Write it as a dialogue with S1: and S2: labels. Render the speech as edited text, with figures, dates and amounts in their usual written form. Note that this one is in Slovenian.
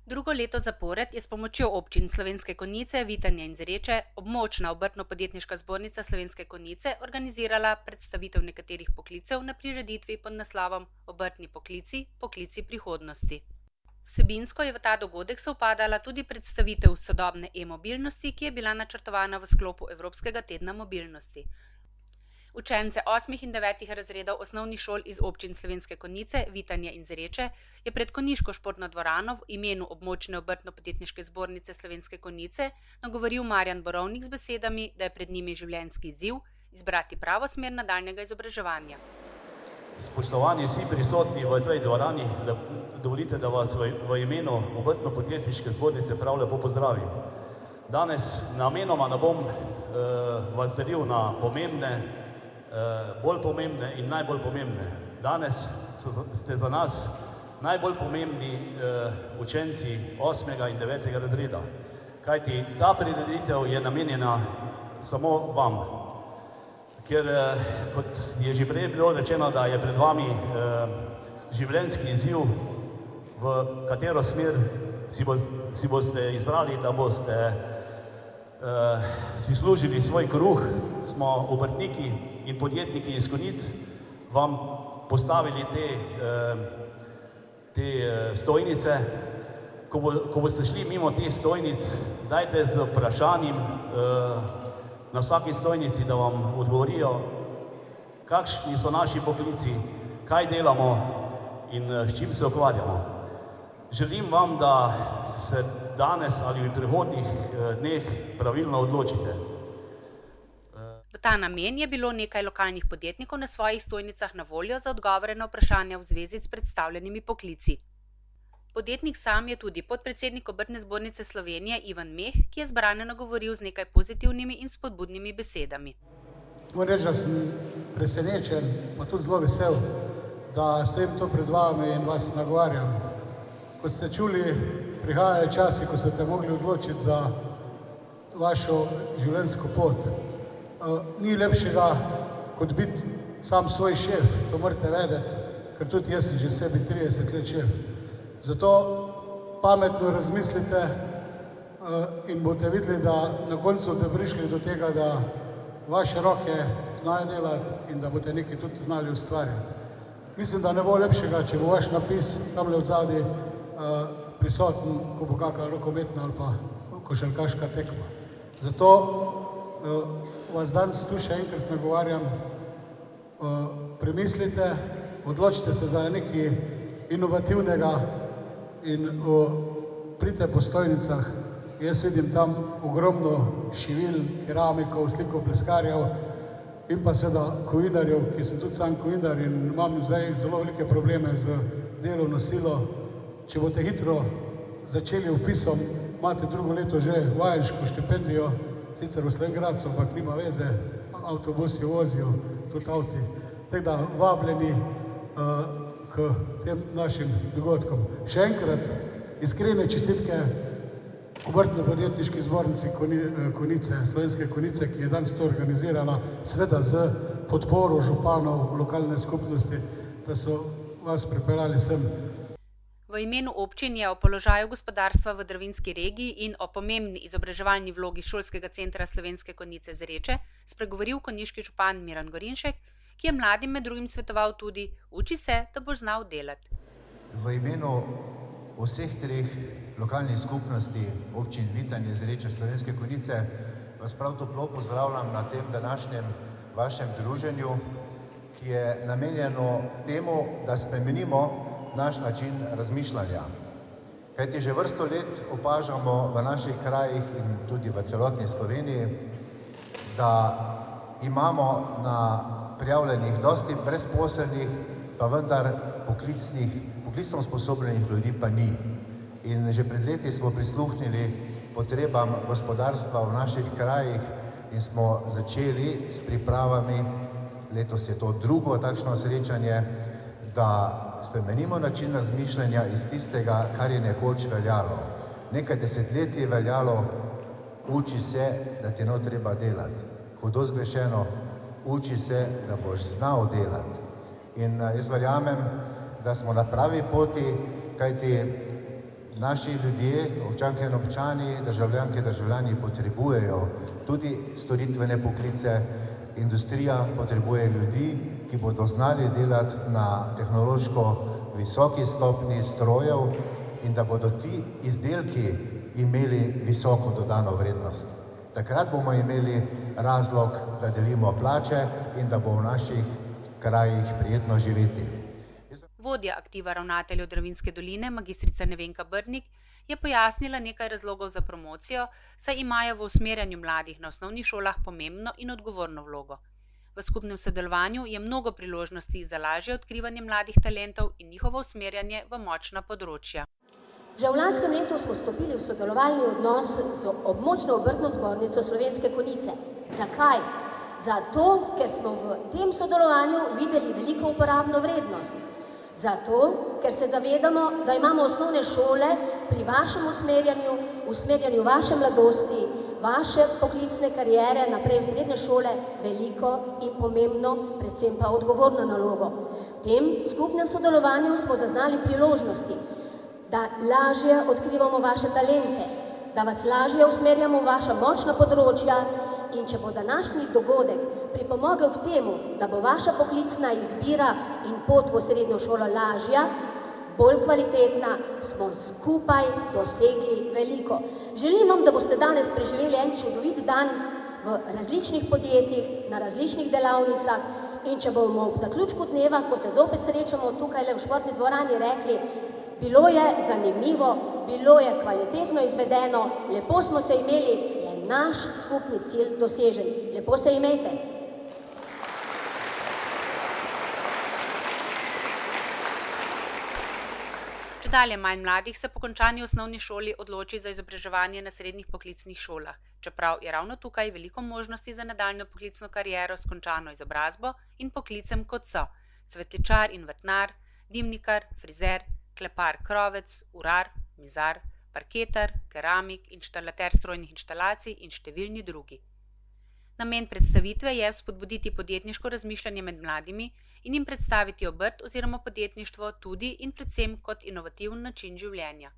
S1: Drugo leto zapored je s pomočjo občin Slovenske Konjice, Vitanje in Zreče območna obrtno-podjetniška zbornica Slovenske Konjice organizirala predstavitev nekaterih poklicev na prireditvi pod naslovom Obrtni poklici, poklici prihodnosti. Vsebinsko je v ta dogodek sovpadala tudi predstavitev sodobne e-mobilnosti, ki je bila načrtovana v sklopu Evropskega tedna mobilnosti. Učence 8. in 9. razredov osnovnih šol iz občin Slovenske Konjice, Vitanje in Zreče je pred konjiško športno dvorano v imenu območne obrtno-podjetniške zbornice Slovenske Konjice nagovoril Marjan Borovnik z besedami, da je pred njimi življenjski izziv izbrati pravo smer nadaljnjega izobraževanja.
S2: Spoštovani vsi prisotni v tej dvorani, dovolite, da vas v imenu obrtno-podjetniške zbornice prav lepo pozdravim. Danes namenoma ne bom vas delil na pomembne, bolj pomembne in najbolj pomembne. Danes ste za nas najbolj pomembni učenci 8. in 9. razreda, kajti ta prireditev je namenjena samo vam. Ker, kot je že prej bilo rečeno, da je pred vami življenjski izziv, v katero smer si boste izbrali, da boste si služili svoj kruh, smo obrtniki in podjetniki iz Konjic vam postavili te stojnice. Ko boste šli mimo teh stojnic, dajte z vprašanjem na vsaki stojnici, da vam odgovorijo, kakšni so naši poklici, kaj delamo in s čim se ukvarjamo. Želim vam, da se danes ali v prihodnjih dneh pravilno odločite.
S1: V ta namen je bilo nekaj lokalnih podjetnikov na svojih stojnicah na voljo za odgovore na vprašanja v zvezi s predstavljenimi poklici. Podjetnik sam je tudi podpredsednik Obrtne zbornice Slovenije Ivan Meh, ki je zbrane nagovoril z nekaj pozitivnimi in spodbudnimi besedami.
S3: Moram reči, da sem presenečen, pa tudi zelo vesel, da stojim tu pred vami in vas nagovarjam. Kot ste čuli, prihajajo časi, ko ste mogli odločiti za vašo življenjsko pot. Ni lepšega, kot biti sam svoj šef, to morate vedeti, ker tudi jaz sem že sebi 30 let šef. Zato pametno razmislite in boste videli, da na koncu boste prišli do tega, da vaše roke znajo delati in da boste nekaj tudi znali ustvarjati. Mislim, da ne bo lepšega, če bo vaš napis tamle odzadaj prisoten, ko bo kakšna rokometna ali pa košarkaška tekma. Zato vas danes tu še enkrat nagovarjam, premislite, odločite se za nekaj inovativnega in pridite po stojnicah. Jaz vidim tam ogromno šivil, keramikov, slikopleskarjev in pa seveda kovinarjev, ki sem tudi sam kovinar in imam zdaj zelo velike probleme z delovno silo. Če boste hitro začeli vpisom, imate drugo leto že vajenško štipendijo, sicer v Slovenj Gradcu, ampak nima veze, avtobusi vozijo, tudi avti. Tako da vabljeni k tem našim dogodkom. Še enkrat iskrene čestitke Obrtno-podjetniški zbornici Konjice, Slovenske Konjice, ki je danes to organizirala, seveda z podporo županov lokalne skupnosti, da so vas pripeljali sem.
S1: V imenu občin je o položaju gospodarstva v Dravinjski regiji in o pomembni izobraževalni vlogi šolskega centra Slovenske Konjice Zreče spregovoril konjiški župan Miran Gorinšek, ki je mladim med drugim svetoval tudi: uči se, da boš znal delati.
S4: V imenu vseh treh lokalnih skupnosti, občin Vitanje, Zreče, Slovenske Konjice, vas prav toplo pozdravljam na tem današnjem vašem druženju, ki je namenjeno temu, da spremenimo naš način razmišljanja. Kajti že vrsto let opažamo v naših krajih in tudi v celotni Sloveniji, da imamo na prijavljenih dosti brezposelnih, pa vendar poklicno sposobnih ljudi pa ni. In že pred leti smo prisluhnili potrebam gospodarstva v naših krajih in smo začeli s pripravami, letos je to drugo takšno srečanje, da spremenimo način razmišljanja iz tistega, kar je nekoč veljalo. Nekaj desetletij je veljalo, uči se, da ti no treba delati. Hudo zgrešeno, uči se, da boš znal delati. In jaz verjamem, da smo na pravi poti, kajti naši ljudje, občanke in občani, državljanke in državljani potrebujejo tudi storitvene poklice, industrija potrebuje ljudi, ki bodo znali delati na tehnološko visoki stopnji strojev in da bodo ti izdelki imeli visoko dodano vrednost. Takrat bomo imeli razlog, da delimo plače in da bo v naših krajih prijetno živeti.
S1: Vodja aktiva ravnateljev Dravinjske doline, magistrica Nevenka Brnik, je pojasnila nekaj razlogov za promocijo, saj imajo v usmerjanju mladih na osnovnih šolah pomembno in odgovorno vlogo. V skupnem sodelovanju je mnogo priložnosti za lažje odkrivanje mladih talentov in njihovo usmerjanje v močna področja.
S5: Že v lanskem letu smo stopili v sodelovalni odnos z območno obrtno zbornico Slovenske Konjice. Zakaj? Zato, ker smo v tem sodelovanju videli veliko uporabno vrednost. Zato, ker se zavedamo, da imamo osnovne šole pri vašem usmerjanju vaše mladosti, vaše poklicne kariere naprej v srednje šole veliko in pomembno, predvsem pa odgovorno nalogo. V tem skupnem sodelovanju smo zaznali priložnosti, da lažje odkrivamo vaše talente, da vas lažje usmerjamo v vaša močna področja in če bo današnji dogodek pripomogel k temu, da bo vaša poklicna izbira in pot v srednjo šolo lažja, bolj kvalitetna, smo skupaj dosegli veliko. Želim vam, da boste danes preživeli en čudovit dan v različnih podjetjih, na različnih delavnicah in če bomo v zaključku dneva, ko se zopet srečamo tukaj v športni dvorani, rekli, bilo je zanimivo, bilo je kvalitetno izvedeno, lepo smo se imeli, je naš skupni cilj dosežen. Lepo se imejte.
S1: Čedalje manj mladih se po končani osnovni šoli odloči za izobraževanje na srednjih poklicnih šolah, čeprav je ravno tukaj veliko možnosti za nadaljnjo poklicno kariero s končano izobrazbo in poklicem kot so cvetličar in vrtnar, dimnikar, frizer, klepar krovec, urar, mizar, parketar, keramik, inštalater strojnih inštalacij in številni drugi. Namen predstavitve je spodbuditi podjetniško razmišljanje med mladimi in jim predstaviti obrt oziroma podjetništvo tudi in predvsem kot inovativen način življenja.